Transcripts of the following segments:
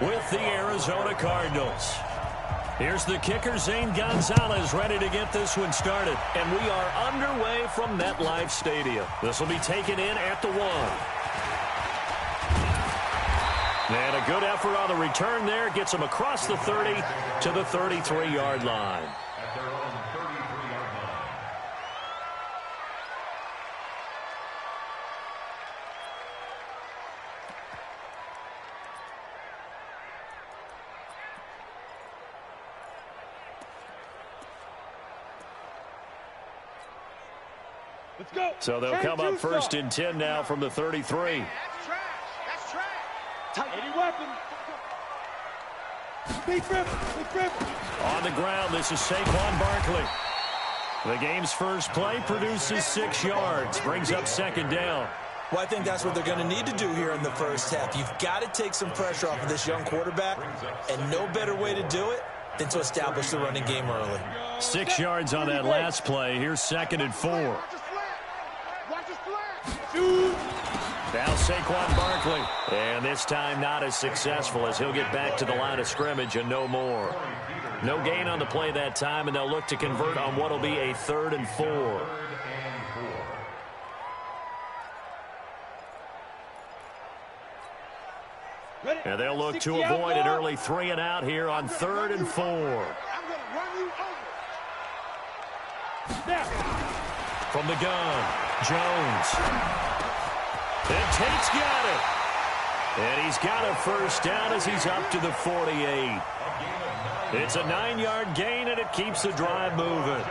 with the Arizona Cardinals. Here's the kicker, Zane Gonzalez, ready to get this one started. And we are underway from MetLife Stadium. This will be taken in at the 1. And a good effort on the return there. Gets him across the 30 to the 33-yard line. Let's go. So they'll come up first and 10 now from the 33. That's trash. That's trash. Tight. Any weapon. Big rip. On the ground, this is Saquon Barkley. The game's first play produces 6 yards. Brings up second down. Well, I think that's what they're going to need to do here in the first half. You've got to take some pressure off of this young quarterback, and no better way to do it than to establish the running game early. 6 yards on that last play. Here's second and 4. Now Saquon Barkley. And this time not as successful as he'll get back to the line of scrimmage and no more. No gain on the play that time, and they'll look to convert on what will be a 3rd and 4. And they'll look to avoid an early 3 and out here on 3rd and 4. From the gun, Jones. And Tate's got it. And he's got a first down as he's up to the 48. It's a 9-yard gain, and it keeps the drive moving.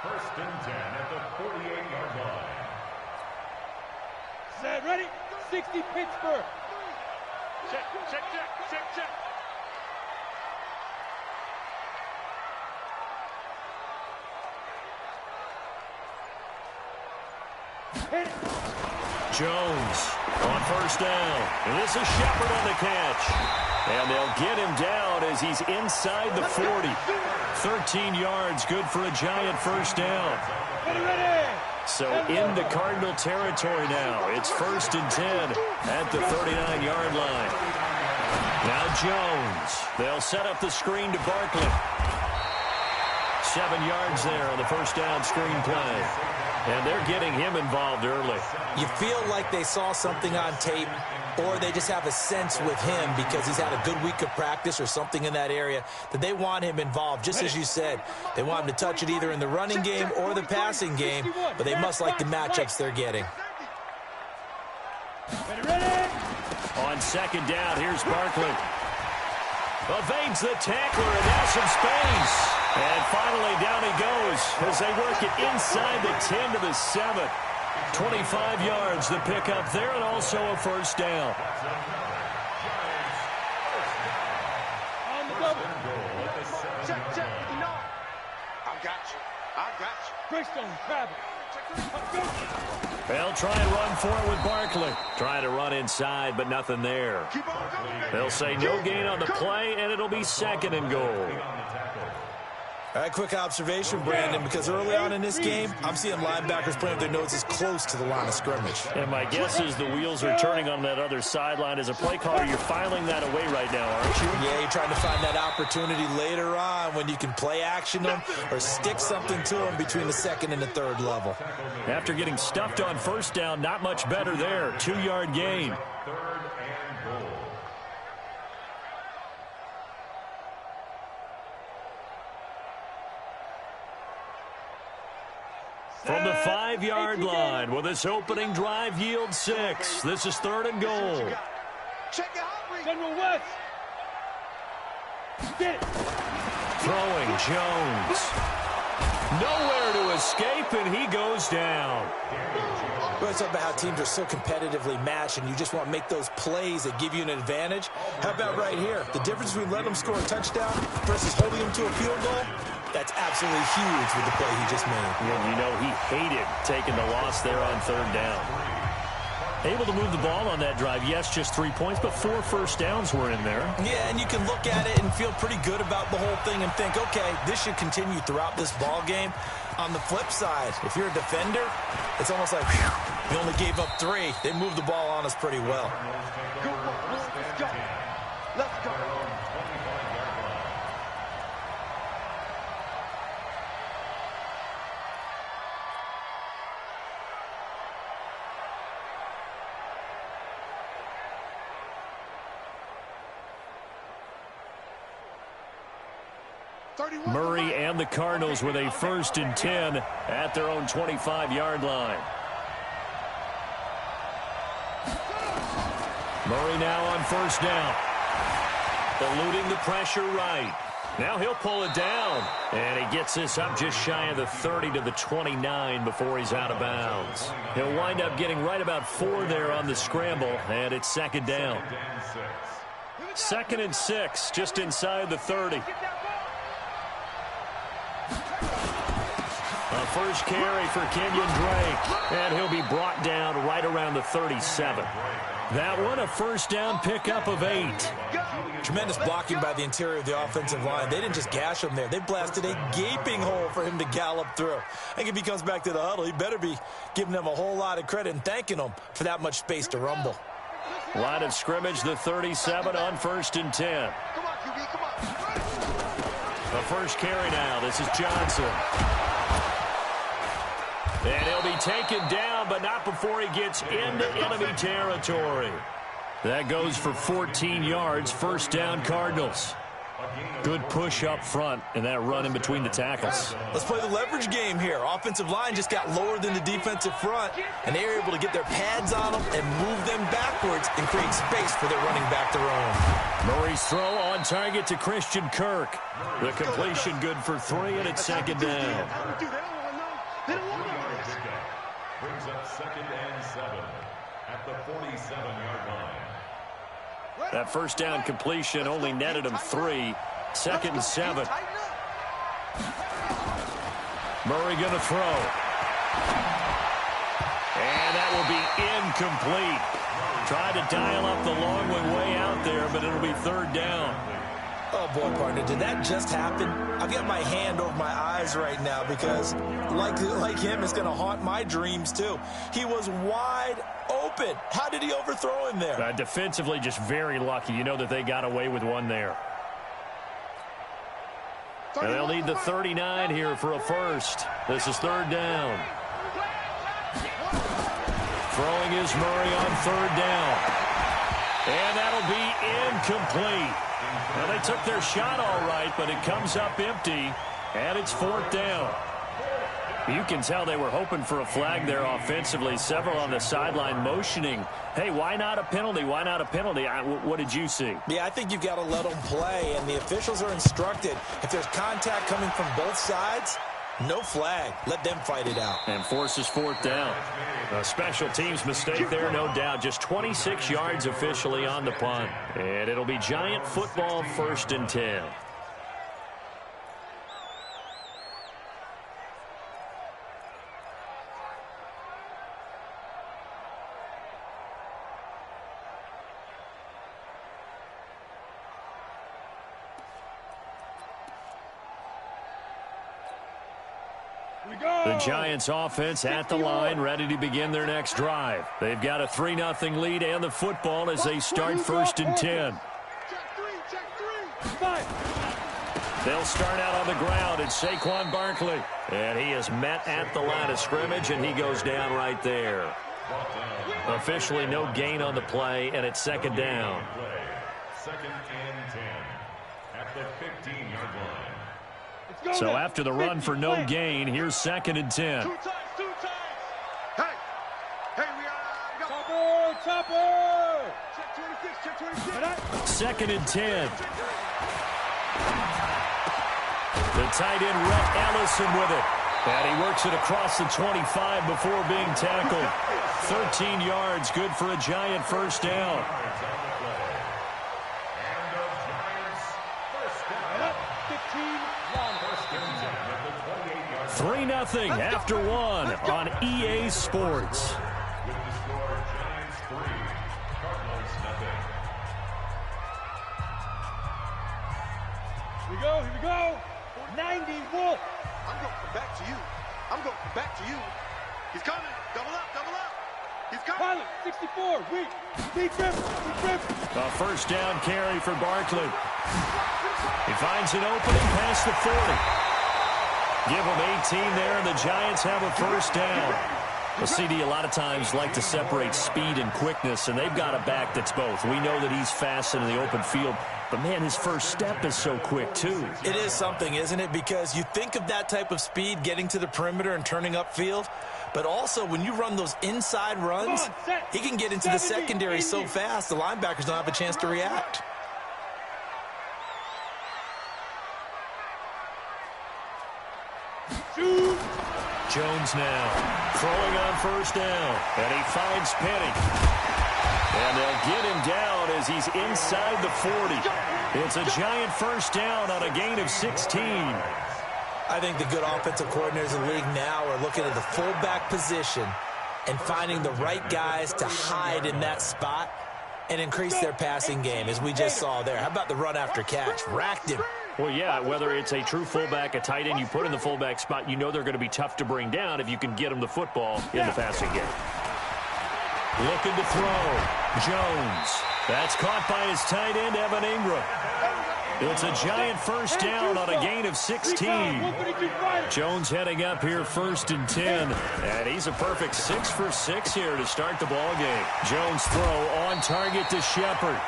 First and 10 at the 48-yard line. Set, ready? 60 Pittsburgh. Check. Jones on first down. And this is Shepard on the catch. And they'll get him down as he's inside the 40. 13 yards, good for a giant first down. Ready. So into Cardinal territory now. It's first and 10 at the 39-yard line. Now Jones. They'll set up the screen to Barkley. 7 yards there on the first down screen play. And they're getting him involved early. You feel like they saw something on tape, or they just have a sense with him because he's had a good week of practice or something in that area that they want him involved. Just as you said, they want him to touch it either in the running game or the passing game, but they must like the matchups they're getting. Ready. On second down, here's Barkley. Evades the tackler, and now some space. And finally, down he goes as they work it inside the 10 to the 7. 25 yards, the pickup there, and also a first down. On the double. Check. No. I got you. Greystone, Travis. They'll try and run for it with Barkley. Trying to run inside, but nothing there. They'll say no gain on the play, and it'll be second and goal. All right, quick observation, Brandon, because early on in this game, I'm seeing linebackers playing with their noses close to the line of scrimmage. And my guess is the wheels are turning on that other sideline. As a play caller, you're filing that away right now, aren't you? Yeah, you're trying to find that opportunity later on when you can play action them or stick something to them between the 2nd and the 3rd level. After getting stuffed on first down, not much better there. 2-yard gain. From the 5-yard line, will this opening drive yield 6? This is 3rd and goal. General West. Get it. Throwing Jones. Nowhere to escape, and he goes down. We're talking about how teams are so competitively matched, and you just want to make those plays that give you an advantage. How about right here? The difference between letting them score a touchdown versus holding them to a field goal, that's absolutely huge with the play he just made. And you know he hated taking the loss there on 3rd down. Able to move the ball on that drive. Yes, just 3 points, but 4 first downs were in there. Yeah, and you can look at it and feel pretty good about the whole thing and think, okay, this should continue throughout this ball game. On the flip side, if you're a defender, it's almost like, whew, we only gave up 3. They moved the ball on us pretty well. Let's go. Let's go. Murray and the Cardinals with a 1st and 10 at their own 25-yard line. Murray now on 1st down. Eluding the pressure right. Now he'll pull it down. And he gets this up just shy of the 30 to the 29 before he's out of bounds. He'll wind up getting right about 4 there on the scramble, and it's 2nd down. 2nd and 6, just inside the 30. A first carry for Kenyon Drake, and he'll be brought down right around the 37. That one, a 1st down pickup of 8. Tremendous blocking by the interior of the offensive line. They didn't just gash him there. They blasted a gaping hole for him to gallop through. I think if he comes back to the huddle, he better be giving them a whole lot of credit and thanking them for that much space to rumble. Line of scrimmage, the 37 on 1st and 10. Come on, QB, come on. The first carry now. This is Johnson. And he'll be taken down, but not before he gets into enemy territory. That goes for 14 yards. 1st down, Cardinals. Good push up front and that run in between the tackles. Let's play the leverage game here. Offensive line just got lower than the defensive front, and they were able to get their pads on them and move them backwards and create space for their running back to roam. Murray's throw on target to Christian Kirk. The completion good for 3, and it's 2nd down. Brings up 2nd and 7 at the 47-yard line. That 1st down completion only netted him 3. 2nd and 7. Murray going to throw. And that will be incomplete. Tried to dial up the long one way out there, but it'll be 3rd down. Oh, boy, partner, did that just happen? I've got my hand over my eyes right now because, like him, it's going to haunt my dreams, too. He was wide open. How did he overthrow him there? Defensively, just very lucky. You know that they got away with one there. And they'll need the 39 here for a 1st. This is 3rd down. Throwing is Murray on 3rd down. And that'll be incomplete. Well, they took their shot all right, but it comes up empty, and it's 4th down. You can tell they were hoping for a flag there offensively. Several on the sideline motioning, hey, why not a penalty? Why not a penalty? What did you see? Yeah, I think you've got to let them play, and the officials are instructed. If there's contact coming from both sides, no flag. Let them fight it out. And forces 4th down. A special teams mistake there, no doubt. Just 26 yards officially on the punt. And it'll be Giant football, 1st and 10. The Giants offense at the line, ready to begin their next drive. They've got a 3-0 lead and the football as they start 1st and 10. They'll start out on the ground. It's Saquon Barkley. And he is met at the line of scrimmage, and he goes down right there. Officially no gain on the play, and it's 2nd down. 2nd and 10 at the 15-yard line. So after the run for no gain, here's 2nd and 10. 2 times. Hey, we are. Chopper. Check 26. 2nd and 10. The tight end, Rhett Ellison, with it. And he works it across the 25 before being tackled. 13 yards, good for a Giant 1st down. 3-0 after 1 on EA Sports. Here we go, here we go. 90, Wolf. I'm going to come back to you. I'm going to come back to you. He's coming. Double up, double up. He's coming. Pilot, 64, weak. Deep grip, deep grip. A first down carry for Barkley. He finds an opening past the 40. Give him 18 there, and the Giants have a first down. The CD a lot of times like to separate speed and quickness, and they've got a back that's both. We know that he's fast in the open field, but, man, his first step is so quick, too. It is something, isn't it? Because you think of that type of speed getting to the perimeter and turning upfield, but also when you run those inside runs, he can get into the secondary so fast the linebackers don't have a chance to react. Jones now throwing on first down, and he finds Penny. And they'll get him down as he's inside the 40. It's a Giant first down on a gain of 16. I think the good offensive coordinators in the league now are looking at the fullback position and finding the right guys to hide in that spot and increase their passing game, as we just saw there. How about the run after catch? Racked him. Well, yeah, whether it's a true fullback, a tight end you put in the fullback spot, you know they're going to be tough to bring down if you can get them the football in the passing game. Looking to throw. Jones. That's caught by his tight end, Evan Ingram. It's a Giant first down on a gain of 16. Jones heading up here first and 10. And he's a perfect 6 for 6 here to start the ball game. Jones throw on target to Shepard.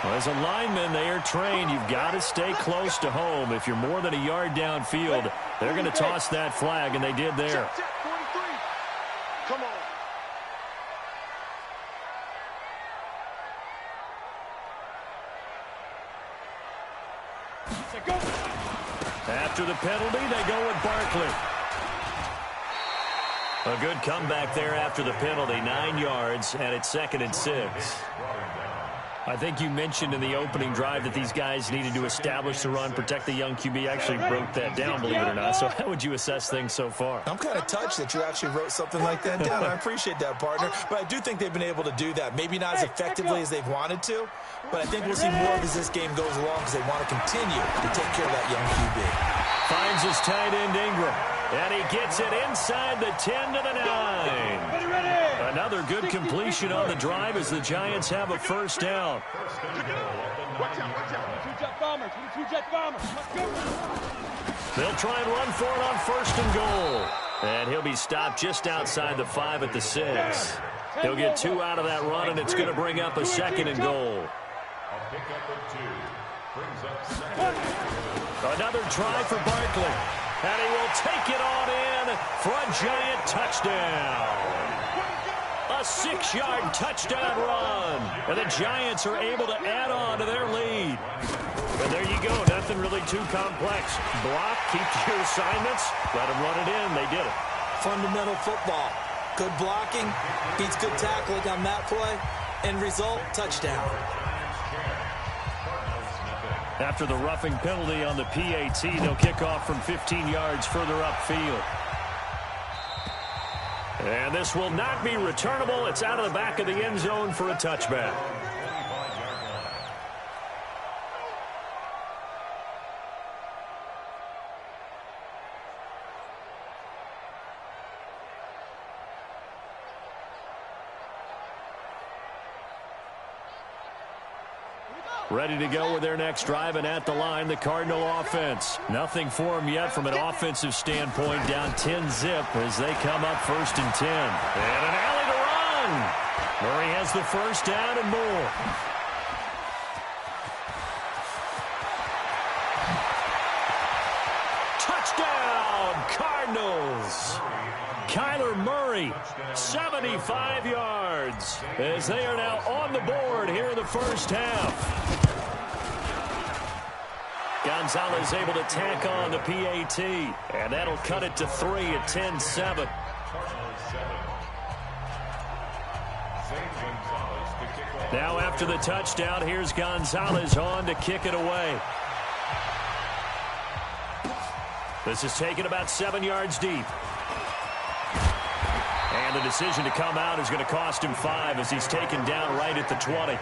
Well, as a lineman, they are trained. You've got to stay close to home. If you're more than a yard downfield, they're going to toss that flag, and they did there. Come on. After the penalty, they go with Barkley. A good comeback there after the penalty, 9 yards, and it's 2nd and 6. I think you mentioned in the opening drive that these guys needed to establish the run, protect the young QB. Actually broke that down, believe it or not. So how would you assess things so far? I'm kind of touched that you actually wrote something like that down. I appreciate that, partner. But I do think they've been able to do that. Maybe not as effectively as they've wanted to, but I think we'll see more as this game goes along because they want to continue to take care of that young QB. Finds his tight end, Ingram. And he gets it inside the 10 to the 9. Another good completion on the drive as the Giants have a first down. They'll try and run for it on first and goal. And he'll be stopped just outside the 5 at the 6. He'll get 2 out of that run, and it's going to bring up a 2nd and goal. Another try for Barkley. And he will take it on in for a Giant touchdown. A 6-yard touchdown run. And the Giants are able to add on to their lead. And there you go. Nothing really too complex. Block, keep to your assignments, let them run it in. They did it. Fundamental football. Good blocking, beats good tackling on that play. End result, touchdown. After the roughing penalty on the PAT, they'll kick off from 15 yards further upfield. And this will not be returnable. It's out of the back of the end zone for a touchback. Ready to go with their next drive, and at the line, the Cardinal offense. Nothing for them yet from an offensive standpoint, down 10-zip as they come up first and 10. And an alley to run. Murray has the first down and more. Touchdown, Cardinals. Kyler Murray, 75 yards, as they are now on the board here in the first half. Gonzalez able to tack on the PAT, and that'll cut it to 3 at 10-7. Now after the touchdown, here's Gonzalez on to kick it away. This is taken about 7 yards deep. And the decision to come out is going to cost him 5 as he's taken down right at the 20.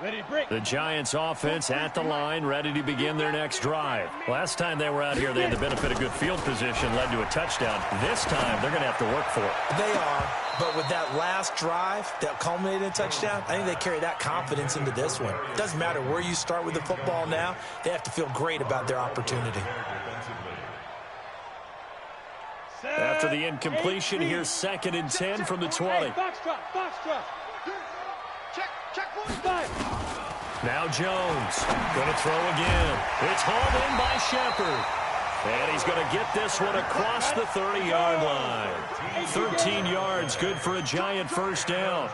Ready, break. The Giants offense at the line, ready to begin their next drive. Last time they were out here, they had the benefit of good field position, led to a touchdown. This time, they're going to have to work for it. They are, but with that last drive that culminated in a touchdown, I think they carry that confidence into this one. It doesn't matter where you start with the football now. They have to feel great about their opportunity. After the incompletion, here's 2nd and 10 from the 20. Foxtrot. Check. Now Jones, going to throw again. It's hauled in by Shepard. And he's going to get this one across the 30-yard line. 13 yards, good for a Giant first down.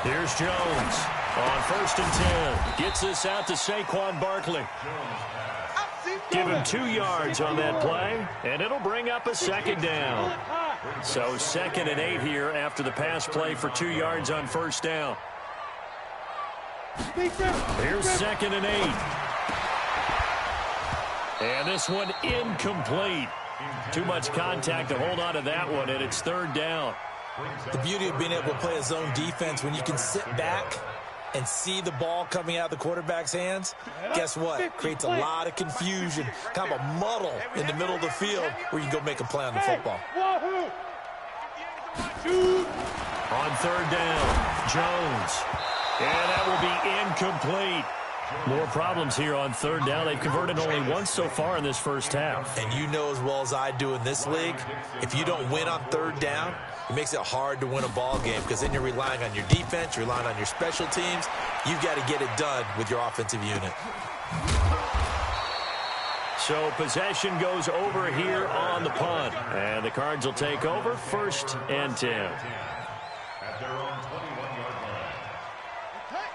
Here's Jones on 1st and 10. Gets this out to Saquon Barkley. Give him 2 yards on that play, and it'll bring up a 2nd down. So 2nd and 8 here after the pass play for 2 yards on 1st down. Here's 2nd and 8. And this one incomplete. Too much contact to hold on to that one, and it's 3rd down. The beauty of being able to play a zone defense when you can sit back and see the ball coming out of the quarterback's hands, guess what? Creates a lot of confusion, kind of a muddle in the middle of the field where you can go make a play on the football. On 3rd down, Jones. And that will be incomplete. More problems here on 3rd down. They've converted only once so far in this first half. And you know as well as I do in this league, if you don't win on 3rd down, it makes it hard to win a ball game because then you're relying on your defense, you're relying on your special teams. You've got to get it done with your offensive unit. So possession goes over here on the punt. And the Cards will take over 1st and 10. At their own 21-yard line.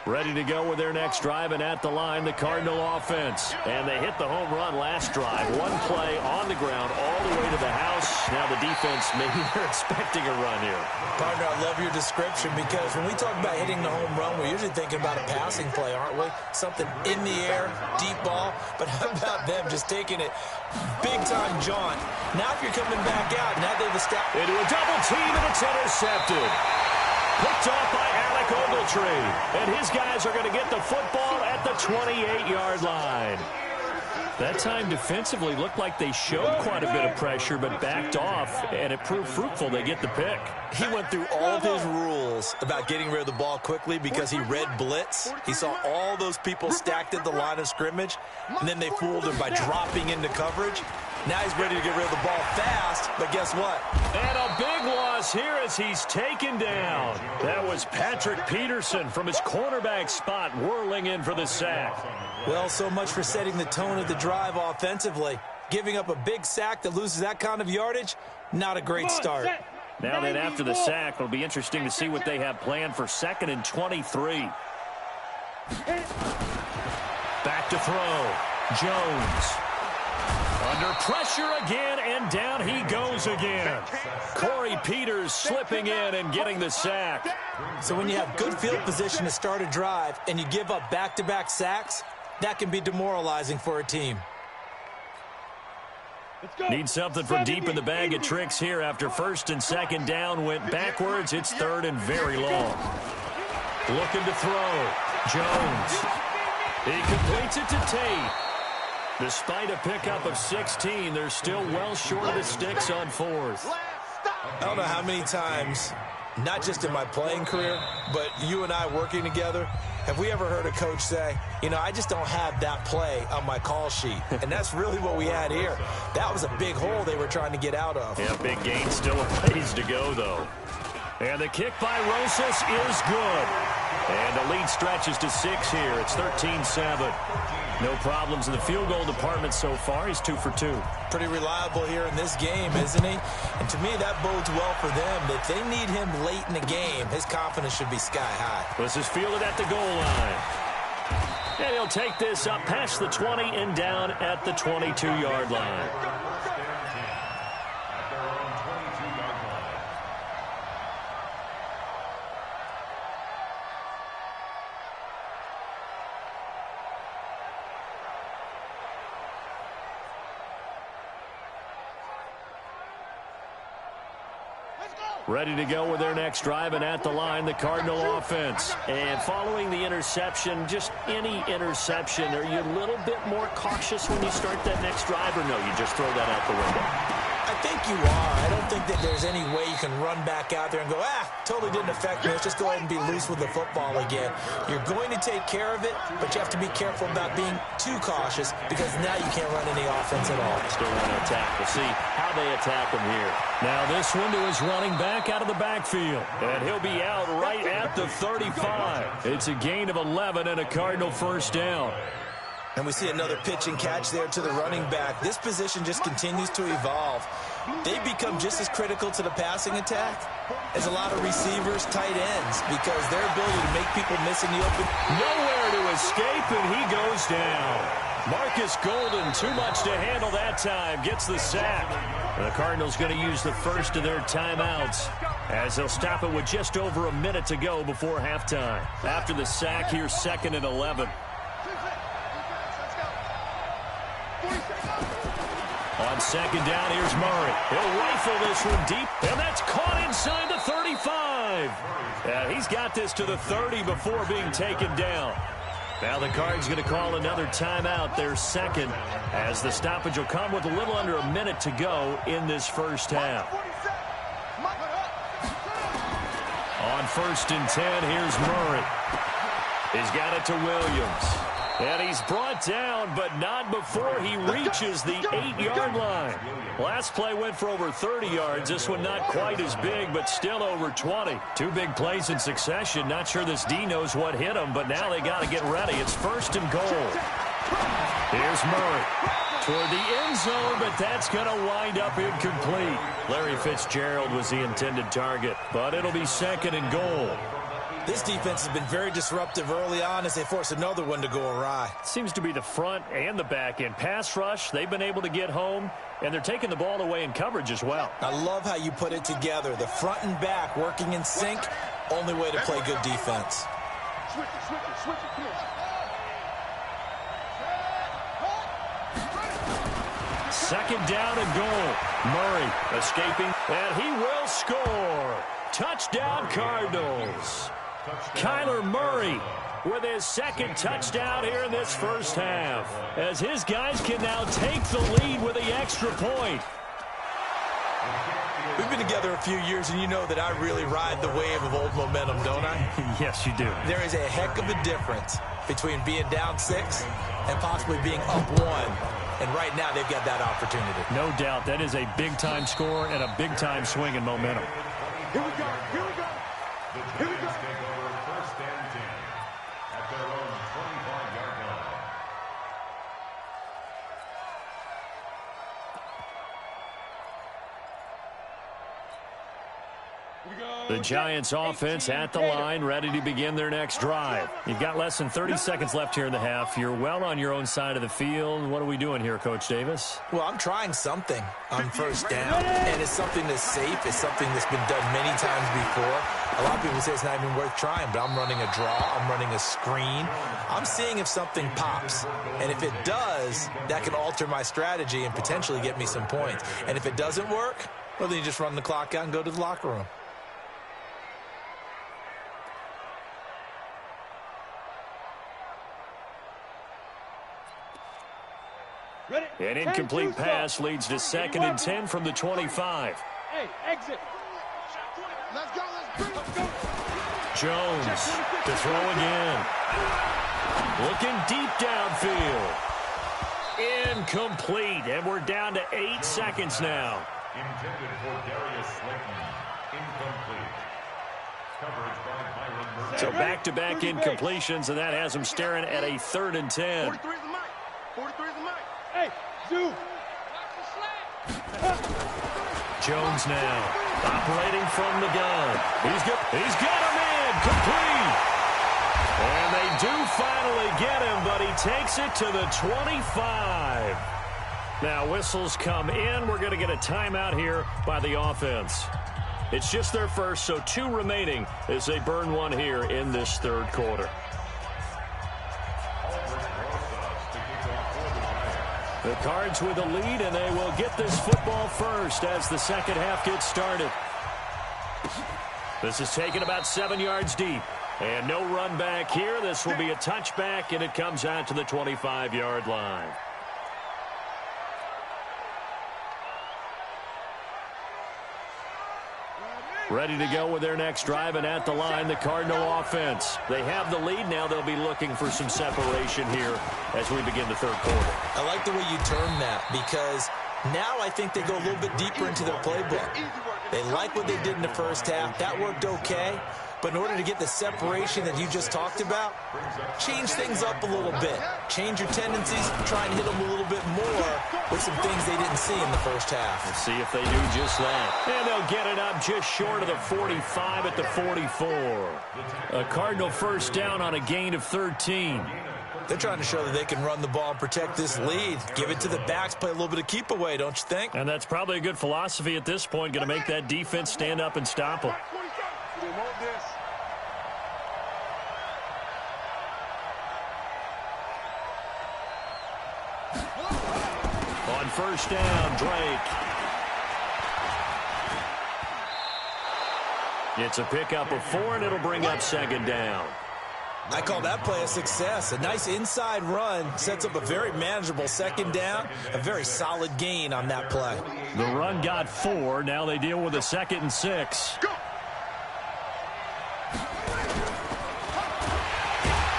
Ready to go with their next drive, and at the line, the Cardinal offense. And they hit the home run last drive. One play on the ground all the way to the house. Now the defense, maybe they're expecting a run here. Partner, I love your description because when we talk about hitting the home run, we're usually thinking about a passing play, aren't we? Something in the air, deep ball. But how about them just taking it big-time jaunt? Now if you're coming back out, now they've established Into a double team, and it's intercepted. Picked off by Alec Ogletree. And his guys are going to get the football at the 28-yard line. That time defensively looked like they showed quite a bit of pressure, but backed off, and it proved fruitful. They get the pick. He went through all of his rules about getting rid of the ball quickly because he read blitz. He saw all those people stacked at the line of scrimmage, and then they fooled him by dropping into coverage. Now he's ready to get rid of the ball fast, but guess what? And a big loss here as he's taken down. That was Patrick Peterson from his cornerback spot whirling in for the sack. Well, so much for setting the tone of the drive offensively. Giving up a big sack that loses that kind of yardage, not a great start. Now then, after the sack, it'll be interesting to see what they have planned for 2nd and 23. Back to throw. Jones. Under pressure again, and down he goes again. Corey Peters slipping in and getting the sack. So when you have good field position to start a drive and you give up back-to-back sacks, that can be demoralizing for a team. Need something from deep in the bag of tricks here after 1st and 2nd down went backwards. It's 3rd and very long. Looking to throw. Jones. He completes it to Tate. Despite a pickup of 16, they're still well short of the sticks on 4th. I don't know how many times, not just in my playing career, but you and I working together, have we ever heard a coach say, you know, I just don't have that play on my call sheet. And that's really what we had here. That was a big hole they were trying to get out of. Yeah, big gain, still a ways to go, though. And the kick by Rosas is good. And the lead stretches to 6 here. It's 13-7. No problems in the field goal department so far. He's 2 for 2. Pretty reliable here in this game, isn't he? And to me, that bodes well for them. If they need him late in the game, his confidence should be sky high. This is fielded at the goal line. And he'll take this up past the 20 and down at the 22-yard line. Let's go. Ready to go with their next drive, and at the line, the Cardinal offense. And following the interception, just any interception, are you a little bit more cautious when you start that next drive, or no, you just throw that out the window? I think you are. I don't think that there's any way you can run back out there and go, totally didn't affect me. Let's just go ahead and be loose with the football again. You're going to take care of it, but you have to be careful about being too cautious because now you can't run any offense at all. Still want to attack. We'll see how they attack him here. Now this one to his running back out of the backfield. And he'll be out right at the 35. It's a gain of 11 and a Cardinal first down. And we see another pitch and catch there to the running back. This position just continues to evolve. They become just as critical to the passing attack as a lot of receivers, tight ends, because their ability to make people miss in the open. Nowhere to escape, and he goes down. Marcus Golden, too much to handle that time, gets the sack. The Cardinals going to use the first of their timeouts as they'll stop it with just over a minute to go before halftime. After the sack, here's 2nd and 11. On 2nd down, here's Murray. He'll rifle this one deep, and that's caught inside the 35. Yeah, he's got this to the 30 before being taken down. Now the Cards going to call another timeout, their second, as the stoppage will come with a little under a minute to go in this first half. On 1st and 10, here's Murray. He's got it to Williams. And he's brought down, but not before he reaches the 8-yard line. Last play went for over 30 yards. This one not quite as big, but still over 20. Two big plays in succession. Not sure this D knows what hit him, but now they got to get ready. It's 1st and goal. Here's Murray toward the end zone, but that's going to wind up incomplete. Larry Fitzgerald was the intended target, but it'll be 2nd and goal. This defense has been very disruptive early on as they force another one to go awry. Seems to be the front and the back end. Pass rush, they've been able to get home, and they're taking the ball away in coverage as well. I love how you put it together. The front and back working in sync, only way to play good defense. Switch it. 2nd down and goal. Murray escaping, and he will score. Touchdown, Cardinals. Kyler Murray with his 2nd touchdown here in this first half, as his guys can now take the lead with the extra point. We've been together a few years, and you know that I really ride the wave of old momentum, don't I? Yes, you do. There is a heck of a difference between being down 6 and possibly being up 1. And right now, they've got that opportunity. No doubt. That is a big-time score and a big-time swing in momentum. Here we go. The Giants take over 1st and 10 at their own 25-yard line. The Giants offense at the line, ready to begin their next drive. You've got less than 30 seconds left here in the half. You're well on your own side of the field. What are we doing here, Coach Davis? Well, I'm trying something on 1st down, and it's something that's safe. It's something that's been done many times before. A lot of people say it's not even worth trying, but I'm running a draw. I'm running a screen. I'm seeing if something pops, and if it does, that can alter my strategy and potentially get me some points. And if it doesn't work, well, then you just run the clock out and go to the locker room. An incomplete pass leads to 2nd and 10 from the 25. Hey, exit. Let's go. Jones to throw again. Looking deep downfield. Incomplete, and we're down to 8 seconds now. Intended for Darius Slayton. Incomplete. Coverage by Byron Murphy. So back-to-back incompletions, and that has them staring at a 3rd and 10. 43 is the mic. 43 is the mic. Hey, Zoo. Jones now operating from the gun. He's got him in, complete. And they do finally get him, but he takes it to the 25. Now whistles come in. We're going to get a timeout here by the offense. It's just their first, so 2 remaining as they burn one here in this 3rd quarter. The Cards with the lead, and they will get this football first as the 2nd half gets started. This is taken about 7 yards deep. And no run back here. This will be a touchback, and it comes out to the 25-yard line. Ready to go with their next drive, and at the line, the Cardinal offense. They have the lead. Now they'll be looking for some separation here as we begin the third quarter. I like the way you term that, because now I think they go a little bit deeper into their playbook. They like what they did in the first half. That worked okay. But in order to get the separation that you just talked about, change things up a little bit. Change your tendencies, try and hit them a little bit more with some things they didn't see in the first half. Let's see if they do just that. And they'll get it up just short of the 45 at the 44. A Cardinal first down on a gain of 13. They're trying to show that they can run the ball and protect this lead. Give it to the backs, play a little bit of keep away, don't you think? And that's probably a good philosophy at this point. Going to make that defense stand up and stop them. On first down, Drake. It's a pickup of 4, and it'll bring up second down. I call that play a success. A nice inside run sets up a very manageable second down. A very solid gain on that play. The run got 4. Now they deal with a 2nd and 6.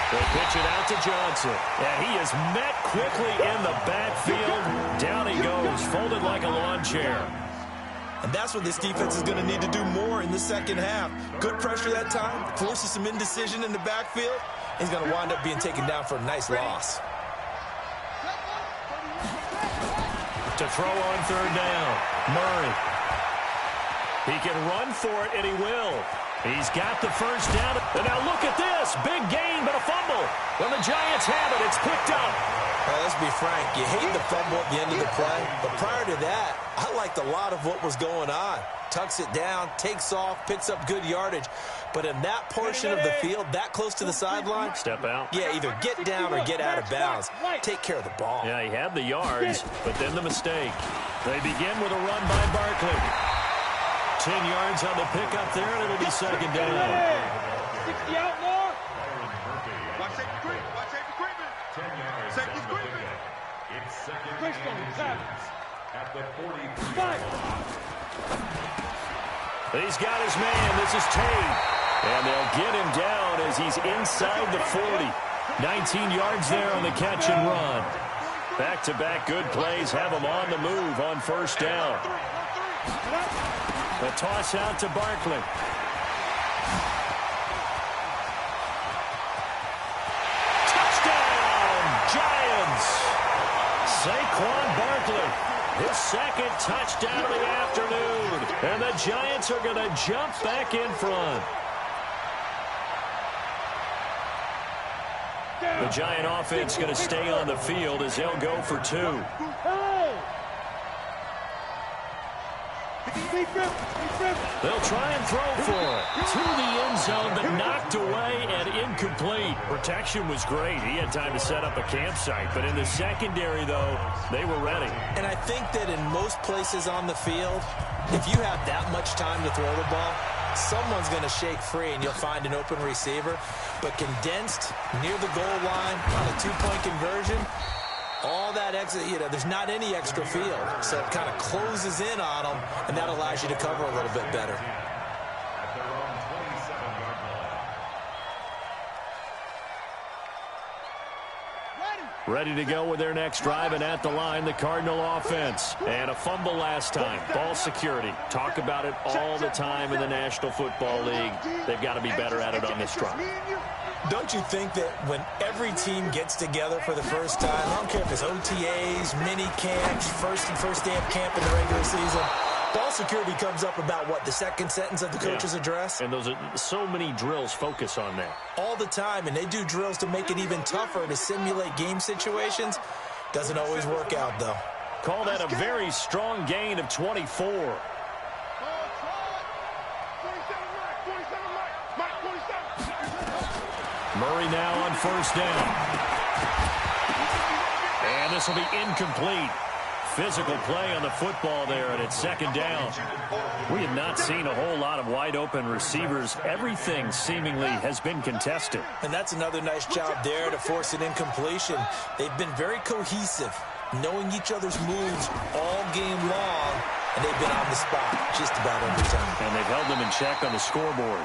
They pitch it out to Johnson. And he is met quickly in the backfield. Down he goes, folded like a lawn chair. And that's what this defense is going to need to do more in the second half. Good pressure that time, forces some indecision in the backfield. He's going to wind up being taken down for a nice loss. To throw on third down, Murray. He can run for it, and he will. He's got the first down. And now look at this. Big gain, but a fumble. When the Giants have it, it's picked up. Well, let's be frank. You hate the fumble at the end of the play. But prior to that, I liked a lot of what was going on. Tucks it down, takes off, picks up good yardage. But in that portion of the field, that close to the sideline, step out. Yeah, either get down or get out of bounds. Take care of the ball. Yeah, he had the yards, but then the mistake. They begin with a run by Barkley. 10 yards on the pickup there, and it'll be second down. 60 out more. Watch safety creep. Watch safety creeping. 10 yards Safety's on the creeping. pickup. It's second Christian, and tap. 6 at the 43. Fight. He's got his man. This is Tate. And they'll get him down as he's inside the 40. 19 yards there on the catch and run. Back-to-back good plays have him on the move on first down. The toss out to Barkley. Touchdown, Giants! Saquon Barkley, his second touchdown of the afternoon. And the Giants are going to jump back in front. The Giant offense going to stay on the field as they'll go for 2. They'll try and throw for it. To the end zone, but knocked away and incomplete. Protection was great. He had time to set up a campsite. But in the secondary, though, they were ready. And I think that in most places on the field, if you have that much time to throw the ball, someone's going to shake free and you'll find an open receiver. But condensed near the goal line on a 2-point conversion, all that extra, there's not any extra field. So it kind of closes in on them, and that allows you to cover a little bit better. At their own 27-yard line. Ready to go with their next drive, and at the line, the Cardinal offense. And a fumble last time. Ball security. Talk about it all the time in the National Football League. They've got to be better at it on this drive. Don't you think that when every team gets together for the first time, I don't care if it's OTAs, mini camps, first day of camp in the regular season, ball security comes up about what, the second sentence of the coach's address? And those are so many drills focus on that. All the time, and they do drills to make it even tougher to simulate game situations. Doesn't always work out, though. Call that a very strong gain of 24. Murray now on first down. And this will be incomplete. physical play on the football there, and it's second down. We have not seen a whole lot of wide-open receivers. Everything seemingly has been contested. And that's another nice job there to force an incompletion. They've been very cohesive, knowing each other's moves all game long, and they've been on the spot just about every time. And they've held them in check on the scoreboard.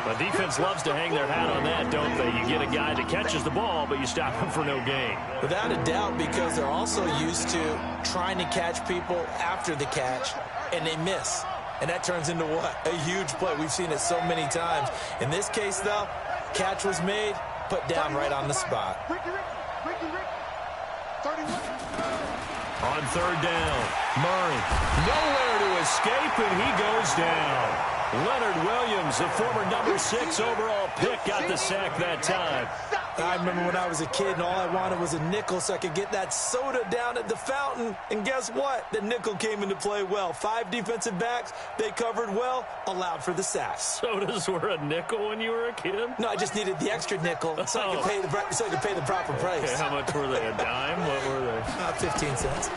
The defense loves to hang their hat on that, don't they? You get a guy that catches the ball, but you stop him for no gain. Without a doubt, because they're also used to trying to catch people after the catch, and they miss. And that turns into what? A huge play. We've seen it so many times. In this case, though, catch was made, put down right on the spot. On third down, Murray. Nowhere to escape, and he goes down. Leonard Williams, the former number 6 overall pick, got the sack that time. I remember when I was a kid and all I wanted was a nickel so I could get that soda down at the fountain. And guess what? The nickel came into play well. 5 defensive backs, they covered well, allowed for the sack. Sodas were a nickel when you were a kid? No, I just needed the extra nickel so I could pay the proper price. Okay, how much were they? A dime? What were they? 15 cents.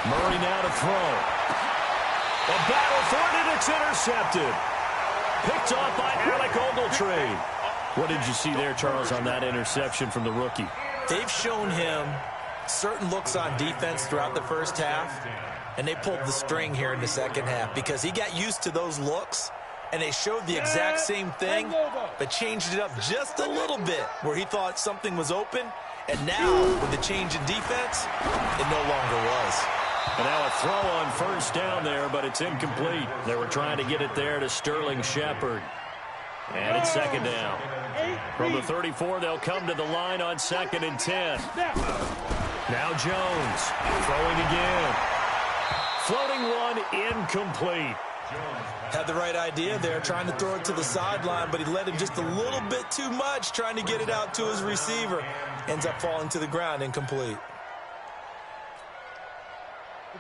Murray now to throw. A battle for it, and it's intercepted. Picked off by Alec Ogletree. What did you see there, Charles, on that interception from the rookie? They've shown him certain looks on defense throughout the first half, and they pulled the string here in the second half because he got used to those looks, and they showed the exact same thing, but changed it up just a little bit where he thought something was open, and now with the change in defense, it no longer was. And now a throw on first down there, but it's incomplete. They were trying to get it there to Sterling Shepard. And it's second down. From the 34, they'll come to the line on 2nd and 10. Now Jones throwing again. Floating one, incomplete. Had the right idea there, trying to throw it to the sideline, but he led him just a little bit too much, trying to get it out to his receiver. Ends up falling to the ground, incomplete.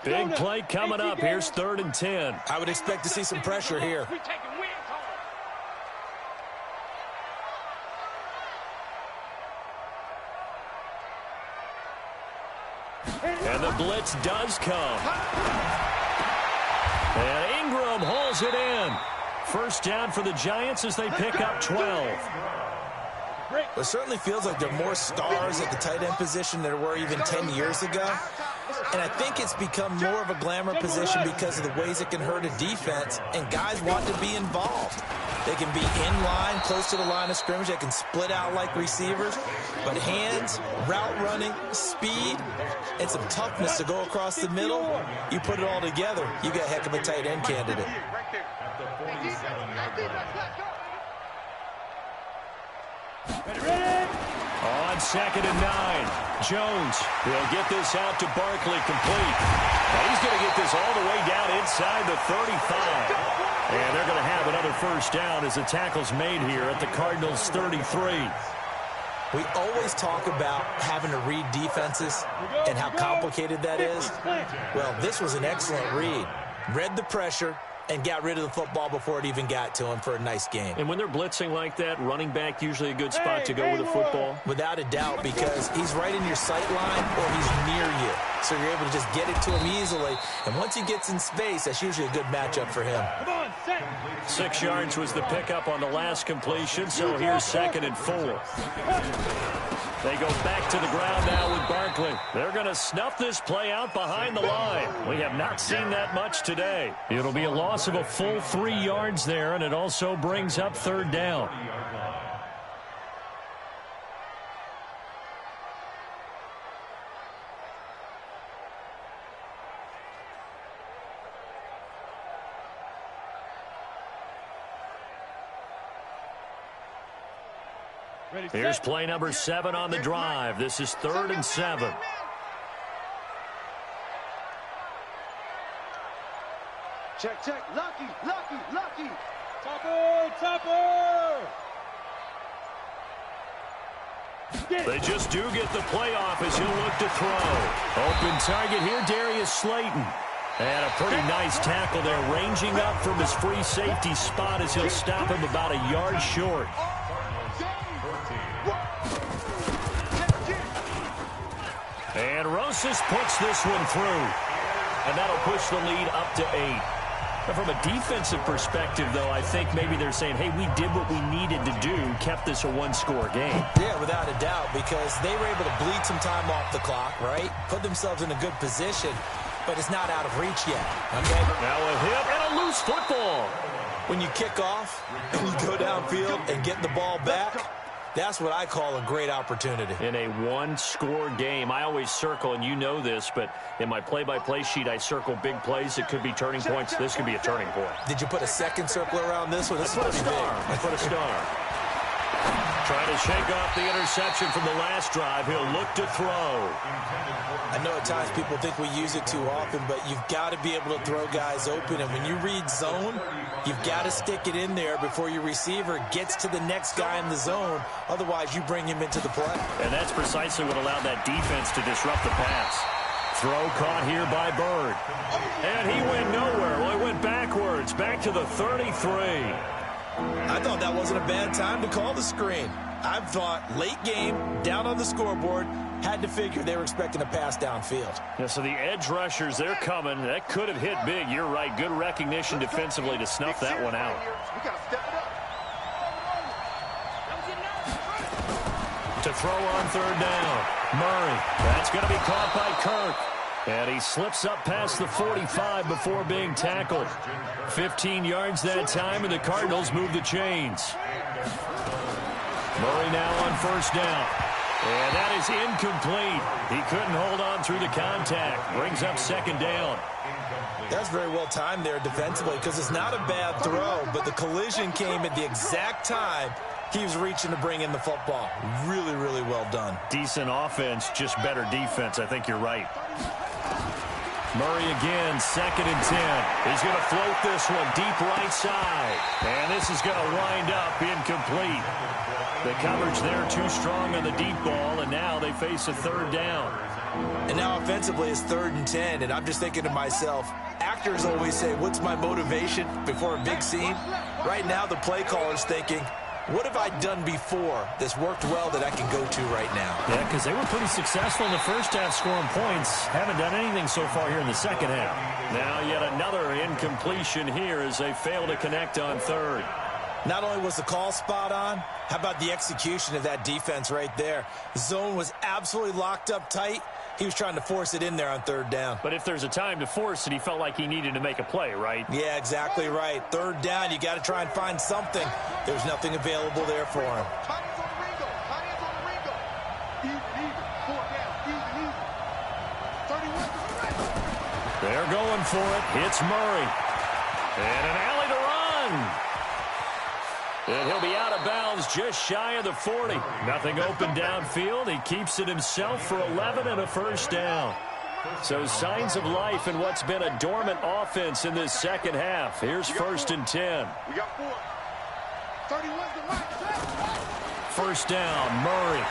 Big play coming up. Here's 3rd and 10. I would expect to see some pressure here. And the blitz does come. And Ingram holds it in. First down for the Giants as they pick up 12. It certainly feels like there are more stars at the tight end position than there were even 10 years ago. And I think it's become more of a glamour position because of the ways it can hurt a defense, and guys want to be involved. They can be in line, close to the line of scrimmage. They can split out like receivers. But hands, route running, speed, and some toughness to go across the middle, you put it all together, you got a heck of a tight end candidate. On 2nd and 9, Jones will get this out to Barkley, complete. Now he's going to get this all the way down inside the 35. And they're going to have another first down as the tackle's made here at the Cardinals' 33. We always talk about having to read defenses and how complicated that is. Well, this was an excellent read. Read the pressure and got rid of the football before it even got to him for a nice game. And when they're blitzing like that, running back usually a good spot to go with the football? Without a doubt, because he's right in your sight line or he's near you. So you're able to just get it to him easily. And once he gets in space, that's usually a good matchup for him. 6 yards was the pickup on the last completion, so here's 2nd and 4. They go back to the ground now with Barkley. They're going to snuff this play out behind the line. We have not seen that much today. It'll be a loss of a full 3 yards there, and it also brings up 3rd down. Here's play number 7 on the drive. This is 3rd and 7. Check, check. Lucky, lucky, lucky. Topper, topper. They just do get the play off as he'll look to throw. Open target here, Darius Slayton. And a pretty nice tackle there, ranging up from his free safety spot as he'll stop him about a yard short. And Rosas puts this one through. And that'll push the lead up to 8. Now, from a defensive perspective, though, I think maybe they're saying, hey, we did what we needed to do, kept this a one-score game. Yeah, without a doubt, because they were able to bleed some time off the clock, right? Put themselves in a good position, but it's not out of reach yet. Okay? Now a hit and a loose football. When you kick off and you go downfield and get the ball back, that's what I call a great opportunity. In a one-score game, I always circle, and you know this, but in my play-by-play sheet, I circle big plays. It could be turning points. This could be a turning point. Did you put a second circle around this one? This is pretty big. I put a star. Trying to shake off the interception from the last drive. He'll look to throw. I know at times people think we use it too often, but you've got to be able to throw guys open. And when you read zone, you've got to stick it in there before your receiver gets to the next guy in the zone. Otherwise, you bring him into the play. And that's precisely what allowed that defense to disrupt the pass. Throw caught here by Bird. And he went nowhere. Well, he went backwards, back to the 33. I thought that wasn't a bad time to call the screen. I thought late game, down on the scoreboard, had to figure they were expecting a pass downfield. Yeah, so the edge rushers, they're coming. That could have hit big. You're right. Good recognition defensively to snuff that one out. We got to step it up. To throw on third down. Murray. That's going to be caught by Kirk. And he slips up past the 45 before being tackled. 15 yards that time, and the Cardinals move the chains. Murray now on first down. And that is incomplete. He couldn't hold on through the contact. Brings up second down. That's very well timed there defensively because it's not a bad throw, but the collision came at the exact time he was reaching to bring in the football. Really, really well done. Decent offense, just better defense. I think you're right. Murray again, 2nd and 10. He's going to float this one deep right side. And this is going to wind up incomplete. The coverage there too strong on the deep ball, and now they face a third down. And now offensively it's 3rd and 10, and I'm just thinking to myself, actors always say, what's my motivation before a big scene? Right now the play caller's thinking, what have I done before that's worked well that I can go to right now? Yeah, because they were pretty successful in the first half scoring points. Haven't done anything so far here in the second half. Now yet another incompletion here as they fail to connect on third. Not only was the call spot on, how about the execution of that defense right there? The zone was absolutely locked up tight. He was trying to force it in there on third down. But if there's a time to force it, he felt like he needed to make a play, right? Yeah, exactly right. Third down, you got to try and find something. There's nothing available there for him. Tiny's on the Ringo. Tiny's on the Ringo. Even. 4 down. Even. 31. They're going for it. It's Murray. And an alley to run. And he'll be out of bounds just shy of the 40. Nothing open downfield. He keeps it himself for 11 and a first down. So signs of life in what's been a dormant offense in this second half. Here's 1st and 10. We got 4. 31's the right. First down, Murray.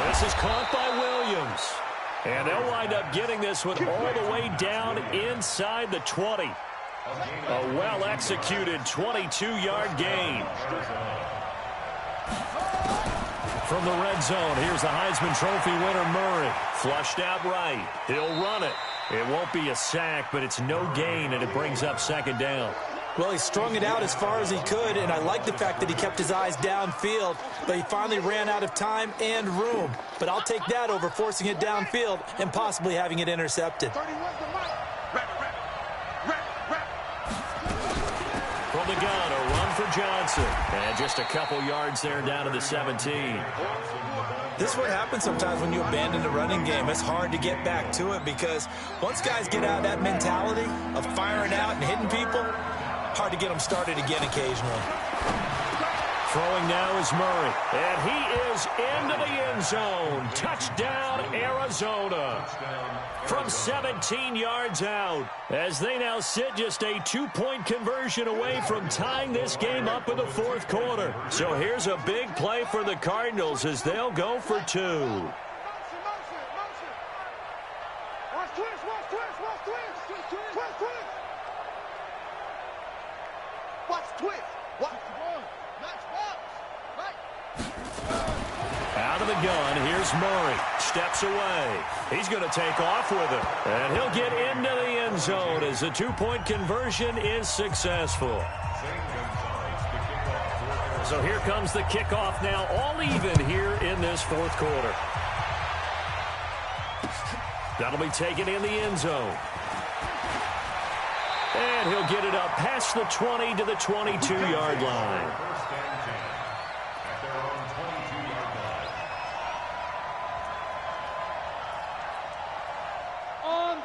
This is caught by Williams. And they'll wind up getting this one all the way down inside the 20. A well-executed 22-yard gain. From the red zone, here's the Heisman Trophy winner, Murray. Flushed out right. He'll run it. It won't be a sack, but it's no gain, and it brings up second down. Well, he strung it out as far as he could, and I like the fact that he kept his eyes downfield, but he finally ran out of time and room. But I'll take that over forcing it downfield and possibly having it intercepted. 31's the right. From the gun, a run for Johnson. And just a couple yards there down to the 17. This is what happens sometimes when you abandon the running game. It's hard to get back to it because once guys get out of that mentality of firing out and hitting people, hard to get them started again occasionally. Throwing now is Murray. And he is into the end zone. Touchdown, Arizona. From 17 yards out, as they now sit just a 2-point conversion away from tying this game up in the fourth quarter. So here's a big play for the Cardinals as they'll go for 2. Watch twist. Out of the gun, here's Murray. Steps away. He's going to take off with it. And he'll get into the end zone as the two-point conversion is successful. So here comes the kickoff now, all even here in this fourth quarter. That'll be taken in the end zone. And he'll get it up past the 20 to the 22-yard line.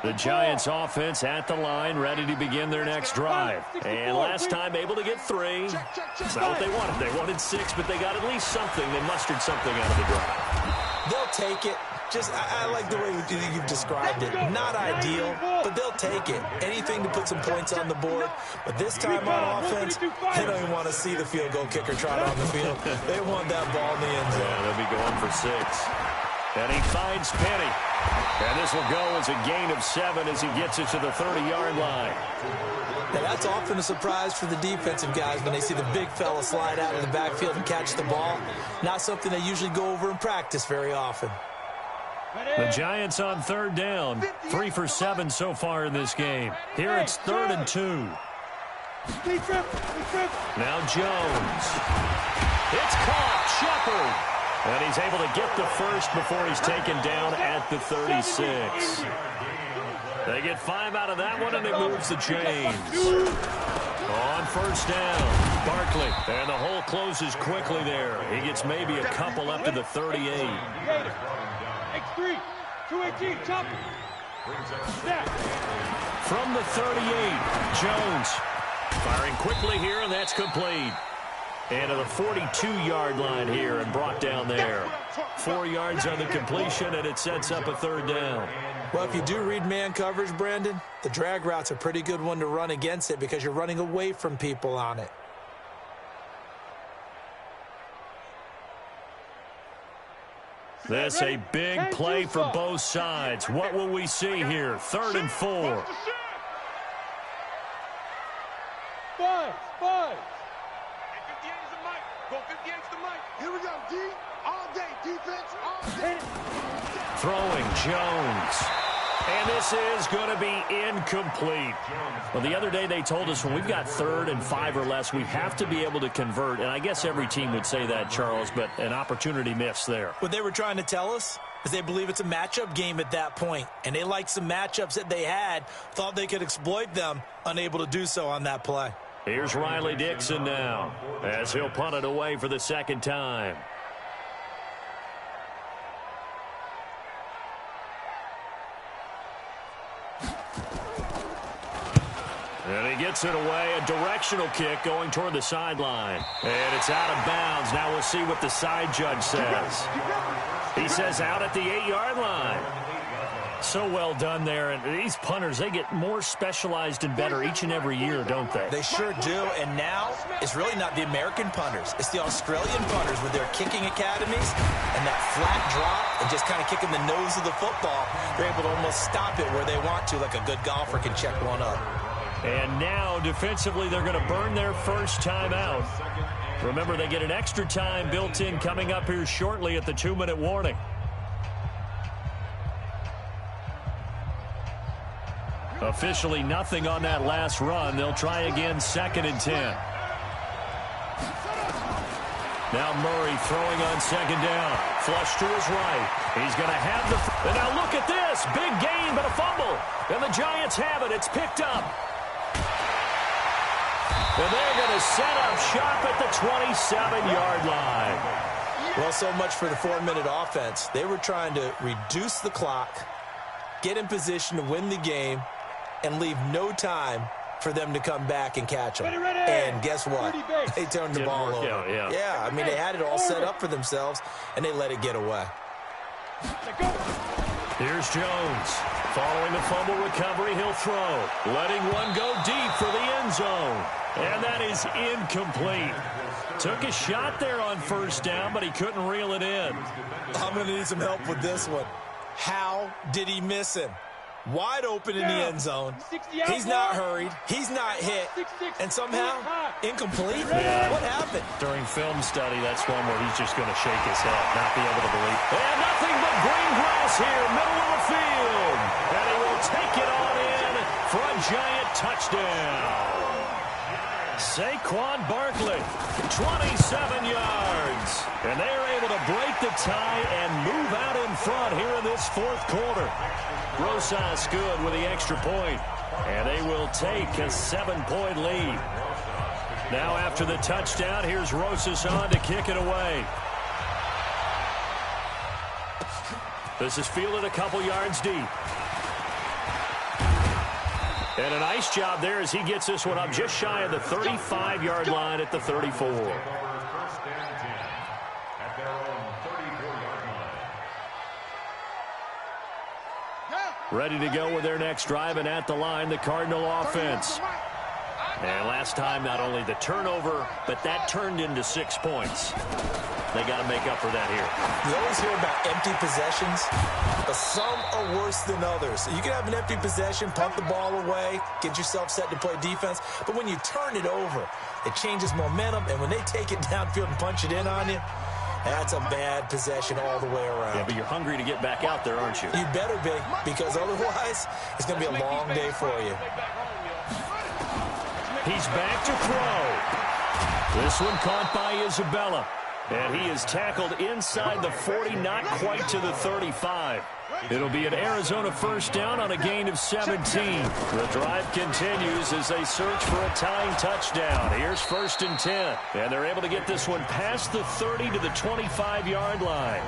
The Giants offense at the line, ready to begin their next drive. And last time able to get 3. That's not what they wanted. They wanted 6, but they got at least something. They mustered something out of the drive. They'll take it. I like the way you've described it. Not ideal, but they'll take it. Anything to put some points on the board. But this time on offense, they don't even want to see the field goal kicker trot on the field. They want that ball in the end zone. Yeah, they'll be going for 6. And he finds Penny. And this will go as a gain of 7 as he gets it to the 30-yard line. Now, that's often a surprise for the defensive guys when they see the big fella slide out of the backfield and catch the ball. Not something they usually go over in practice very often. The Giants on third down. 3 for 7 so far in this game. Here it's 3rd and 2. Now Jones. It's caught. Shepard. And he's able to get the first before he's taken down at the 36. They get 5 out of that one, and it moves the chains. On first down, Barkley. And the hole closes quickly there. He gets maybe a couple up to the 38. X3, 218, chop. From the 38, Jones. Firing quickly here, and that's complete. And to the 42-yard line here and brought down there. 4 yards on the completion, and it sets up a 3rd down. Well, if you do read man coverage, Brandon, the drag route's a pretty good one to run against it because you're running away from people on it. This a big play for both sides. What will we see here? 3rd and 4. Five. Go 58's the mic. Here we go, D. All day, defense, all day. Throwing Jones. And this is going to be incomplete. Well, the other day they told us when we've got 3rd and 5 or less, we have to be able to convert. And I guess every team would say that, Charles, but an opportunity missed there. What they were trying to tell us is they believe it's a matchup game at that point. And they liked some matchups that they had, thought they could exploit them, unable to do so on that play. Here's Riley Dixon now as he'll punt it away for the 2nd time. And he gets it away, a directional kick going toward the sideline. And it's out of bounds. Now we'll see what the side judge says. He says out at the 8-yard line. So well done there. And these punters, they get more specialized and better each and every year, don't they? They sure do. And now it's really not the American punters. It's the Australian punters with their kicking academies and that flat drop and just kind of kicking the nose of the football. They're able to almost stop it where they want to, like a good golfer can check one up. And now, defensively, they're going to burn their first time out. Remember, they get an extra time built in coming up here shortly at the 2-minute warning. Officially nothing on that last run. They'll try again 2nd and 10. Now Murray throwing on 2nd down. Flush to his right. He's going to have the... And now look at this. Big gain, but a fumble. And the Giants have it. It's picked up. And they're going to set up shop at the 27-yard line. Well, so much for the 4-minute offense. They were trying to reduce the clock, get in position to win the game, and leave no time for them to come back and catch them. And guess what? They turned the ball over. Yeah, I mean, they had it all set up for themselves, and they let it get away. Here's Jones. Following the fumble recovery, he'll throw. Letting one go deep for the end zone. And that is incomplete. Took a shot there on 1st down, but he couldn't reel it in. I'm going to need some help with this one. How did he miss him? wide open in the end zone. He's not hurried. He's not hit. And somehow, incomplete? What happened? During film study, that's one where he's just going to shake his head, not be able to believe. And nothing but green grass here, middle of the field. And he will take it on in for a giant touchdown. Saquon Barkley, 27 yards. And they're able to break the tie and move out in front here in this fourth quarter. Rosas good with the extra point. And they will take a 7-point lead. Now after the touchdown, here's Rosas on to kick it away. This is fielded a couple yards deep. And a nice job there as he gets this one up just shy of the 35-yard line at the 34. Ready to go with their next drive, and at the line, the Cardinal offense. And last time, not only the turnover, but that turned into 6 points. They got to make up for that here. You always hear about empty possessions, but some are worse than others. You can have an empty possession, punt the ball away, get yourself set to play defense, but when you turn it over, it changes momentum, and when they take it downfield and punch it in on you, that's a bad possession all the way around. Yeah, but you're hungry to get back out there, aren't you? You better be, because otherwise, it's going to be a long day for you. He's back to throw. This one caught by Isabella. And he is tackled inside the 40, not quite to the 35. It'll be an Arizona first down on a gain of 17. The drive continues as they search for a tying touchdown. Here's 1st and 10. And they're able to get this one past the 30 to the 25-yard line.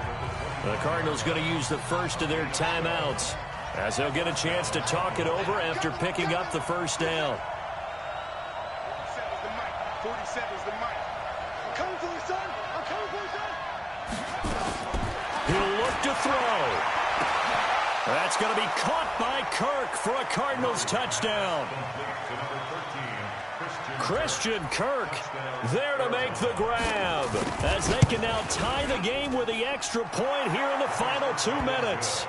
The Cardinals going to use the first of their timeouts as they'll get a chance to talk it over after picking up the first down. 47's the mic. I'm coming for you, son. I'm coming for you, son. He'll look to throw. That's going to be caught by Kirk for a Cardinals touchdown. Christian Kirk there to make the grab as they can now tie the game with the extra point here in the final 2 minutes.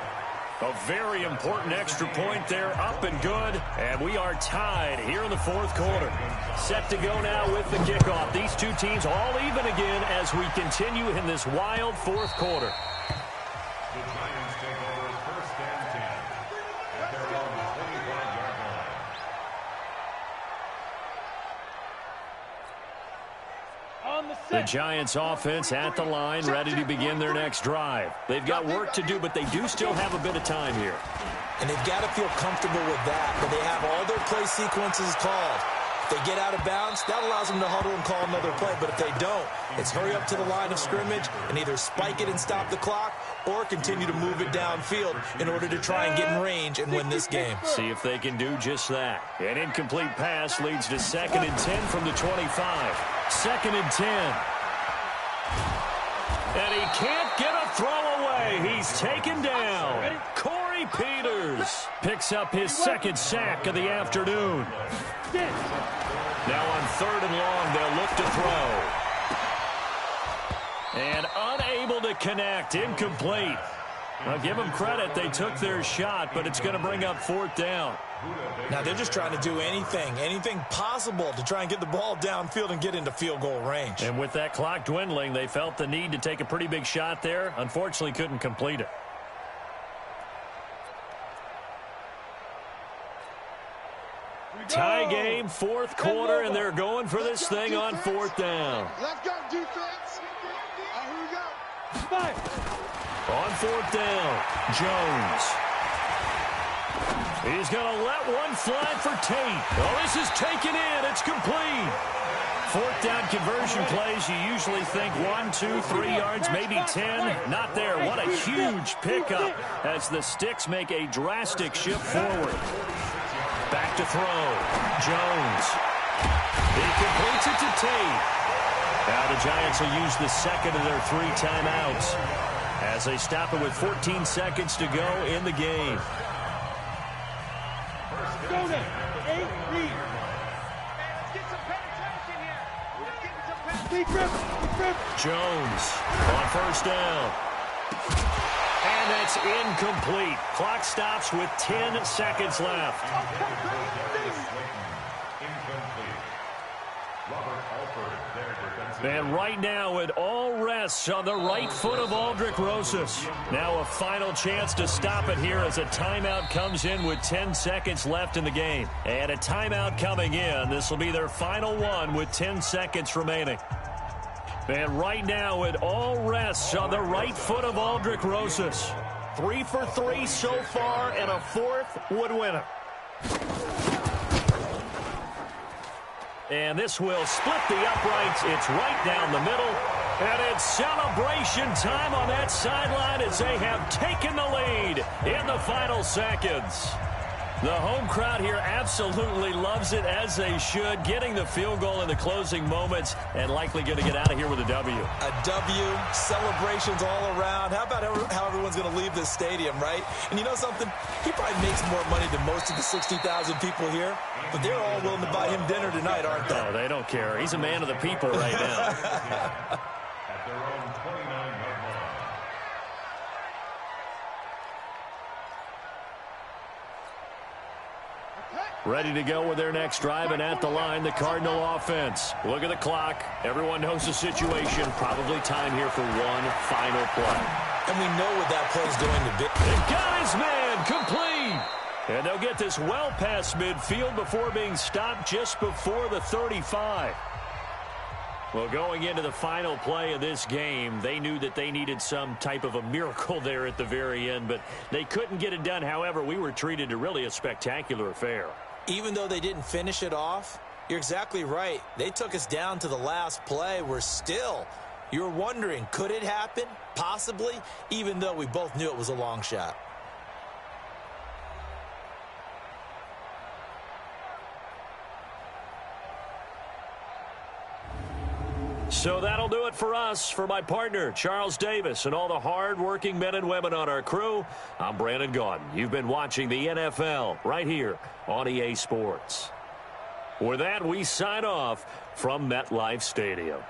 A very important extra point there, up and good, and we are tied here in the fourth quarter. Set to go now with the kickoff. These two teams all even again as we continue in this wild fourth quarter. The Giants take over 1st and 10 at their own 25-yard line. The Giants offense at the line, ready to begin their next drive. They've got work to do, but they do still have a bit of time here. And they've got to feel comfortable with that, but they have all their play sequences called. If they get out of bounds, that allows them to huddle and call another play, but if they don't, it's hurry up to the line of scrimmage and either spike it and stop the clock or continue to move it downfield in order to try and get in range and win this game. See if they can do just that. An incomplete pass leads to 2nd and 10 from the 25. 2nd and 10. And he can't get a throw away. He's taken down. Corey Peters picks up his 2nd sack of the afternoon. Now on 3rd and long, they'll look to throw. And unable to connect. Incomplete. I'll give them credit. They took their shot, but it's going to bring up 4th down. Now they're just trying to do anything possible to try and get the ball downfield and get into field goal range. And with that clock dwindling, they felt the need to take a pretty big shot there. Unfortunately, couldn't complete it. Tie game, fourth quarter, and they're going for this thing on 4th down. Let's go, defense. Here we go. On 4th down, Jones. He's going to let one fly for Tate. Oh, this is taken in. It's complete. 4th down conversion plays, you usually think 1, 2, 3 yards, maybe 10. Not there. What a huge pickup as the Sticks make a drastic shift forward. Back to throw. Jones. He completes it to Tate. Now the Giants will use the 2nd of their 3 timeouts as they stop it with 14 seconds to go in the game. Jones on 1st down. And that's incomplete. Clock stops with 10 seconds left. And right now it all rests on the right foot of Aldrick Rosas. Now a final chance to stop it here as a timeout comes in with 10 seconds left in the game. And a timeout coming in. This will be their final one with 10 seconds remaining. And right now it all rests on the right foot of Aldrick Rosas. 3 for 3 so far, and a fourth would win it. And this will split the uprights. It's right down the middle. And it's celebration time on that sideline as they have taken the lead in the final seconds. The home crowd here absolutely loves it, as they should, getting the field goal in the closing moments and likely going to get out of here with a W. A W, celebrations all around. How about how everyone's going to leave this stadium, right? And you know something? He probably makes more money than most of the 60,000 people here, but they're all willing to buy him dinner tonight, aren't they? Oh, they don't care. He's a man of the people right now. At their own 29-yard line. Ready to go with their next drive, and at the line, the Cardinal offense. Look at the clock. Everyone knows the situation. Probably time here for one final play. And we know what that play is going to be. They got his man complete. And they'll get this well past midfield before being stopped just before the 35. Well, going into the final play of this game, they knew that they needed some type of a miracle there at the very end, but they couldn't get it done. However, we were treated to really a spectacular affair. Even though they didn't finish it off, you're exactly right. They took us down to the last play. You're wondering, could it happen? Possibly, even though we both knew it was a long shot. So that'll do it for us. For my partner, Charles Davis, and all the hard-working men and women on our crew, I'm Brandon Gaudin. You've been watching the NFL right here on EA Sports. With that, we sign off from MetLife Stadium.